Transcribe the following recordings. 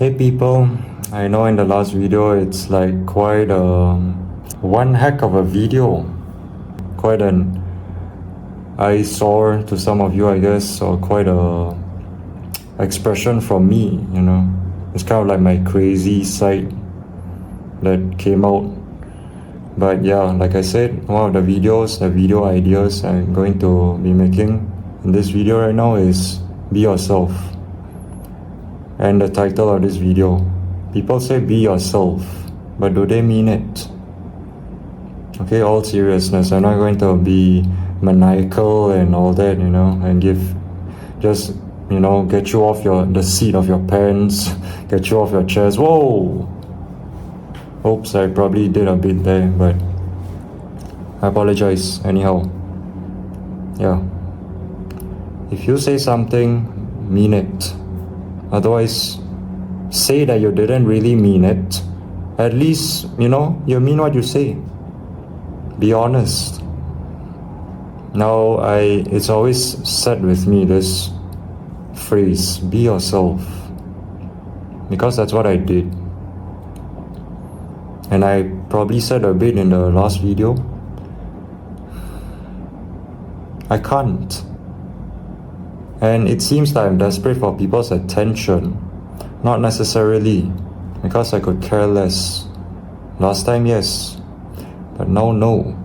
Hey people, I know in the last video it's like quite one heck of a video, quite an eyesore to some of you I guess, or quite a expression from me, you know. It's kind of like my crazy side that came out. But yeah, like I said, one of the video ideas I'm going to be making in this video right now is be yourself. And the title of this video, people say be yourself, but do they mean it? Okay, all seriousness, I'm not going to be maniacal and all that, you know, and just get you off the seat of your pants, get you off your chairs. Whoa! Oops, I probably did a bit there, but I apologize anyhow. Yeah. If you say something, mean it. Otherwise, say that you didn't really mean it. At least, you mean what you say. Be honest. Now, it's always said with me, this phrase, be yourself. Because that's what I did. And I probably said a bit in the last video. I can't. And it seems that I'm desperate for people's attention. Not necessarily, because I could care less. Last time, yes. But now, no.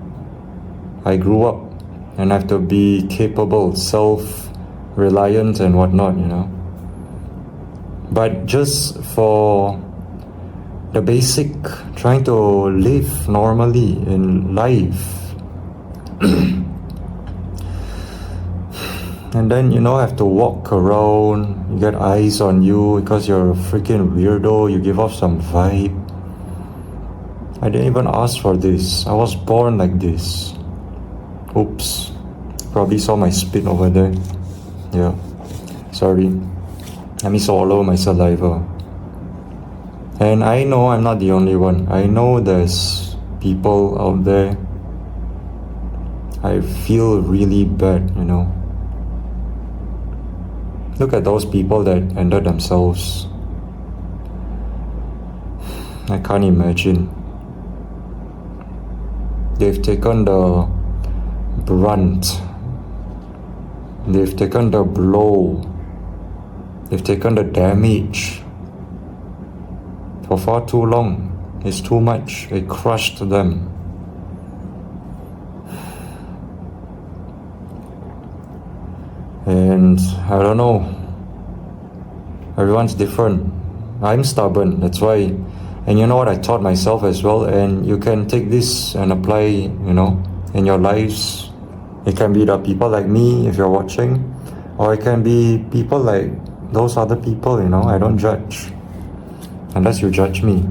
I grew up and I have to be capable, self-reliant and whatnot, you know. But just for the basic, trying to live normally in life. And then, have to walk around, you get eyes on you because you're a freaking weirdo, you give off some vibe. I didn't even ask for this. I was born like this. Oops. Probably saw my spit over there. Yeah. Sorry. Let me swallow my saliva. And I know I'm not the only one. I know there's people out there. I feel really bad, you know. Look at those people that ended themselves. I can't imagine. They've taken the brunt. They've taken the blow. They've taken the damage. For far too long. It's too much. It crushed them. And I don't know. Everyone's different. I'm stubborn, that's why. And you know what, I taught myself as well. And you can take this and apply, in your lives. It can be the people like me, if you're watching. Or it can be people like those other people, I don't judge. Unless you judge me.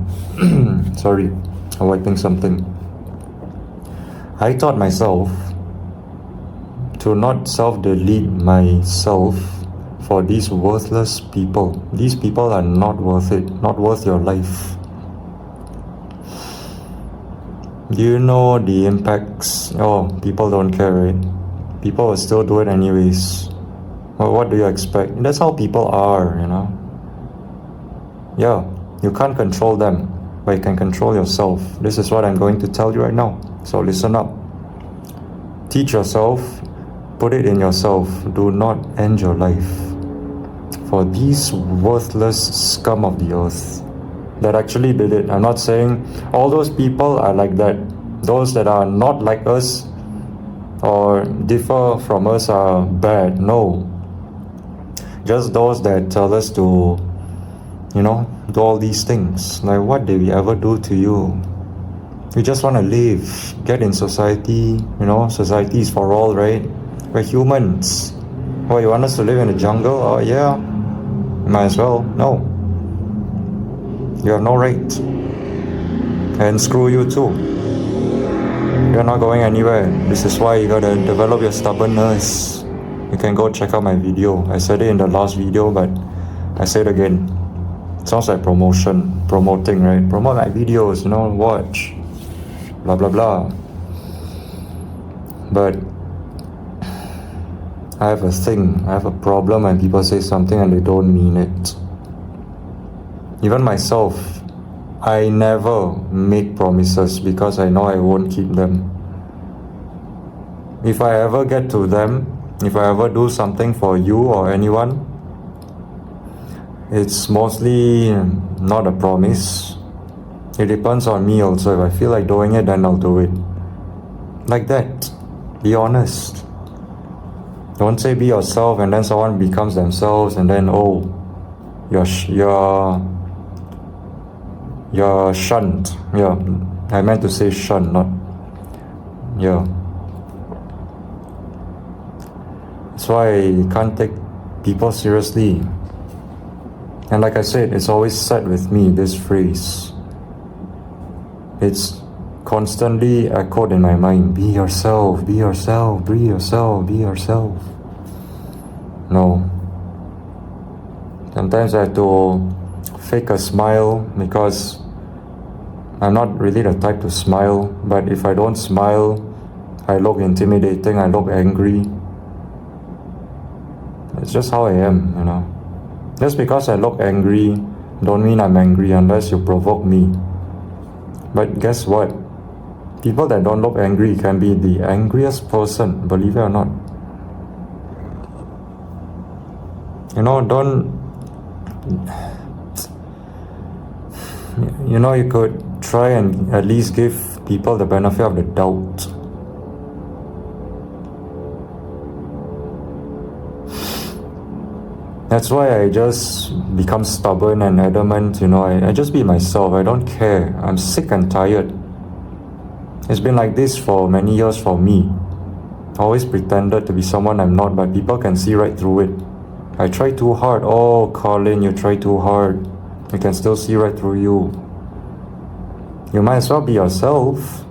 Sorry, I'm wiping something. I taught myself to not self-delete myself for these worthless people. These people are not worth it, not worth your life. Do you know the impacts? Oh, people don't care, right? People will still do it anyways. Well, what do you expect? That's how people are, Yeah, you can't control them, but you can control yourself. This is what I'm going to tell you right now. So listen up. Teach yourself. Put it in yourself. Do not end your life for these worthless scum of the earth that actually did it. I'm not saying all those people are like that. Those that are not like us or differ from us are bad. No. Just those that tell us to, do all these things. Like, what did we ever do to you? We just want to live, get in society. Society is for all, right? We're humans. Oh, you want us to live in the jungle? Oh, yeah. Might as well. No. You have no right. And screw you too. You're not going anywhere. This is why you gotta develop your stubbornness. You can go check out my video. I said it in the last video, but I say it again. It sounds like promoting, right? Promote my videos, watch. Blah, blah, blah. But I have a thing, I have a problem when people say something and they don't mean it. Even myself, I never make promises because I know I won't keep them. If I ever get to them, if I ever do something for you or anyone, it's mostly not a promise. It depends on me also. If I feel like doing it, then I'll do it. Like that. Be honest. Don't say be yourself and then someone becomes themselves and then, oh, you're shunned. Yeah, I meant to say shunned, not, yeah. That's why I can't take people seriously. And like I said, it's always said with me, this phrase. It's constantly echoed in my mind. Be yourself, be yourself, be yourself, be yourself. No. Sometimes I have to fake a smile because I'm not really the type to smile. But if I don't smile, I look intimidating, I look angry. It's just how I am, you know. Just because I look angry, don't mean I'm angry unless you provoke me. But guess what? People that don't look angry can be the angriest person, believe it or not. You know, you could try and at least give people the benefit of the doubt. That's why I just become stubborn and adamant, you know, I just be myself, I don't care. I'm sick and tired. It's been like this for many years for me. I always pretended to be someone I'm not, but people can see right through it. I try too hard. Oh, Colin, you try too hard. I can still see right through you. You might as well be yourself.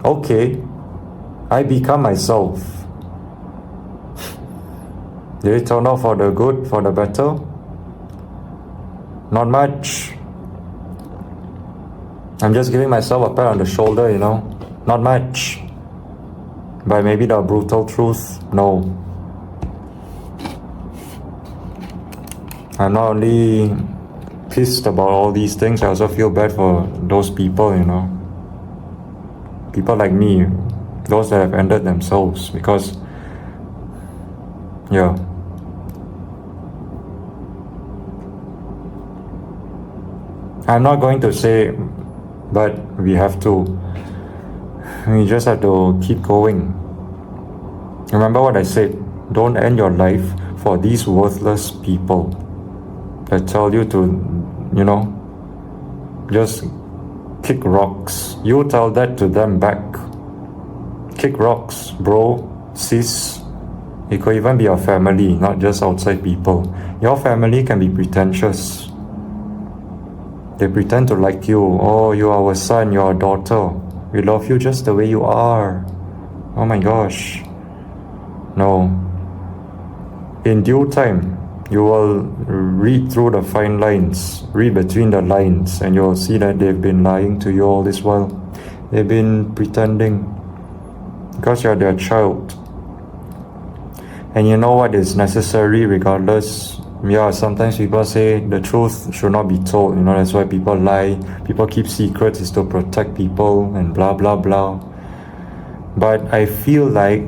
Okay, I become myself. Did it turn out for the good, for the better? Not much. I'm just giving myself a pat on the shoulder, you know. Not much. But maybe the brutal truth, no. I'm not only pissed about all these things, I also feel bad for those people, you know. People like me, those that have ended themselves, because, yeah. I'm not going to say, but we have to. We just have to keep going. Remember what I said, don't end your life for these worthless people that tell you to, you know, just kick rocks. You tell that to them back. Kick rocks, bro, sis. It could even be your family, not just outside people. Your family can be pretentious. They pretend to like you. Oh, you are our son, you are our daughter. We love you just the way you are. Oh my gosh. No. In due time, you will read through the fine lines, read between the lines, and you will see that they've been lying to you all this while. They've been pretending because you're their child. And you know what is necessary regardless. Yeah, sometimes people say the truth should not be told, you know, that's why people lie. People keep secrets, is to protect people and blah blah blah. But I feel like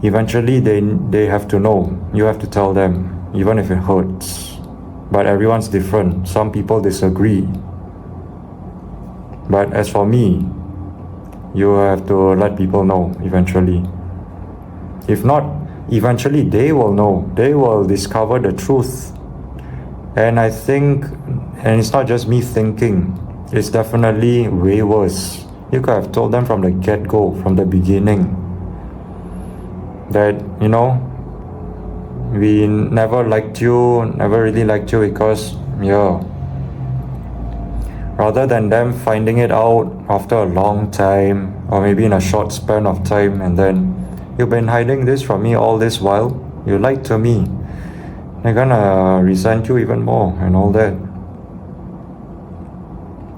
eventually they have to know. You have to tell them, even if it hurts. But everyone's different. Some people disagree. But as for me, you have to let people know eventually. If not, eventually they will know. They will discover the truth. And I think, and it's not just me thinking, it's definitely way worse. You could have told them from the get-go, from the beginning, that, you know, we never liked you, never really liked you because, yeah. Rather than them finding it out after a long time, or maybe in a short span of time, and then, you've been hiding this from me all this while, you lied to me. They're gonna resent you even more and all that.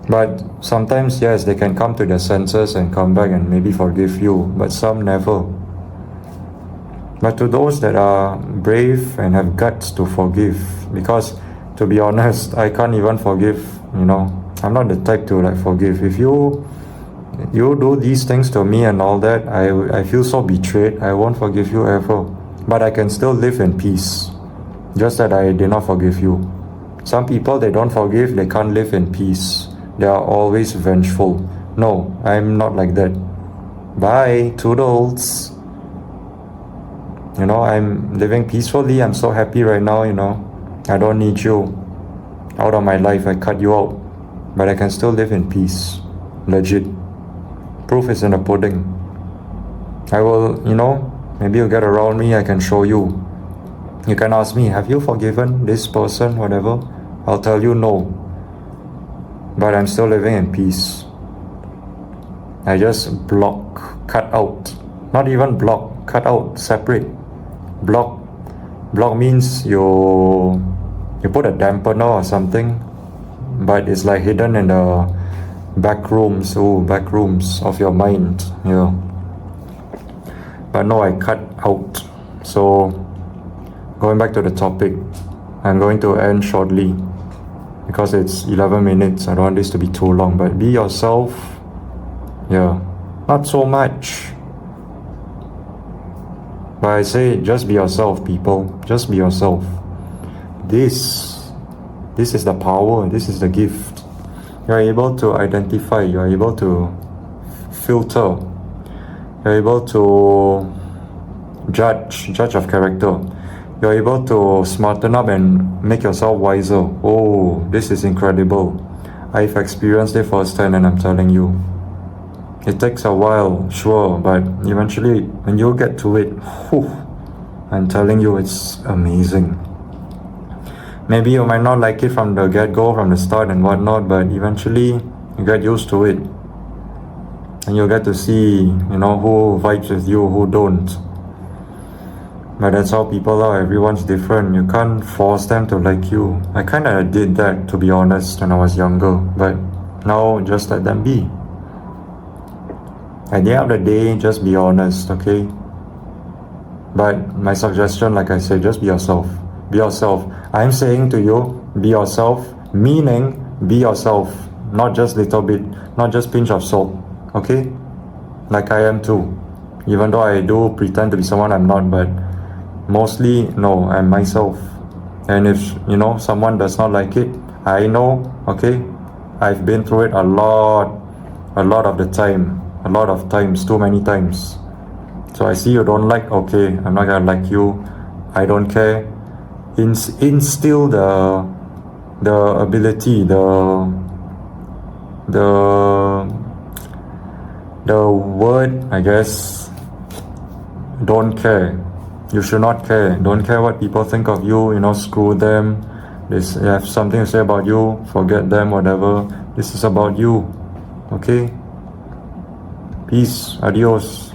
But sometimes, yes, they can come to their senses and come back and maybe forgive you, but some never. But to those that are brave and have guts to forgive, because To be honest, I can't even forgive, you know. I'm not the type to like forgive. If you do these things to me and all that, I feel so betrayed. I won't forgive you ever. But I can still live in peace. Just that I did not forgive you. Some people, they don't forgive, they can't live in peace. They are always vengeful. No, I'm not like that. Bye, toodles. You know, I'm living peacefully. I'm so happy right now, you know. I don't need you out of my life. I cut you out. But I can still live in peace. Legit. Proof is in the pudding. I will, you know, maybe you get around me, I can show you. You can ask me, have you forgiven this person, whatever? I'll tell you no. But I'm still living in peace. I just block, cut out. Not even block, cut out, separate. Block means you put a dampener or something, but it's like hidden in the back rooms of your mind. Yeah. But no, I cut out. So going back to the topic, I'm going to end shortly because it's 11 minutes. I don't want this to be too long, but be yourself. Yeah, not so much. But I say just be yourself, people. Just be yourself. This is the power. This is the gift. You're able to identify. You're able to filter. You're able to judge of character. You're able to smarten up and make yourself wiser. Oh, this is incredible. I've experienced it firsthand and I'm telling you. It takes a while, sure, but eventually when you get to it, whew, I'm telling you, it's amazing. Maybe you might not like it from the get-go, from the start and whatnot, but eventually you get used to it. And you'll get to see, you know, who vibes with you, who don't. But that's how people are. Everyone's different. You can't force them to like you. I kind of did that, to be honest, when I was younger. But now, just let them be. At the end of the day, just be honest, okay? But my suggestion, like I said, just be yourself. Be yourself. I'm saying to you, be yourself, meaning be yourself. Not just little bit, not just pinch of salt, okay? Like I am too. Even though I do pretend to be someone I'm not, but mostly, no, I'm myself. And if, you know, someone does not like it, I know, okay? I've been through it a lot of the time. A lot of times, too many times. So I see you don't like, okay, I'm not gonna like you. I don't care. Instill the ability, the word, I guess, don't care. You should not care. Don't care what people think of you, you know, screw them. They have something to say about you, forget them, whatever. This is about you, okay? Peace, adios.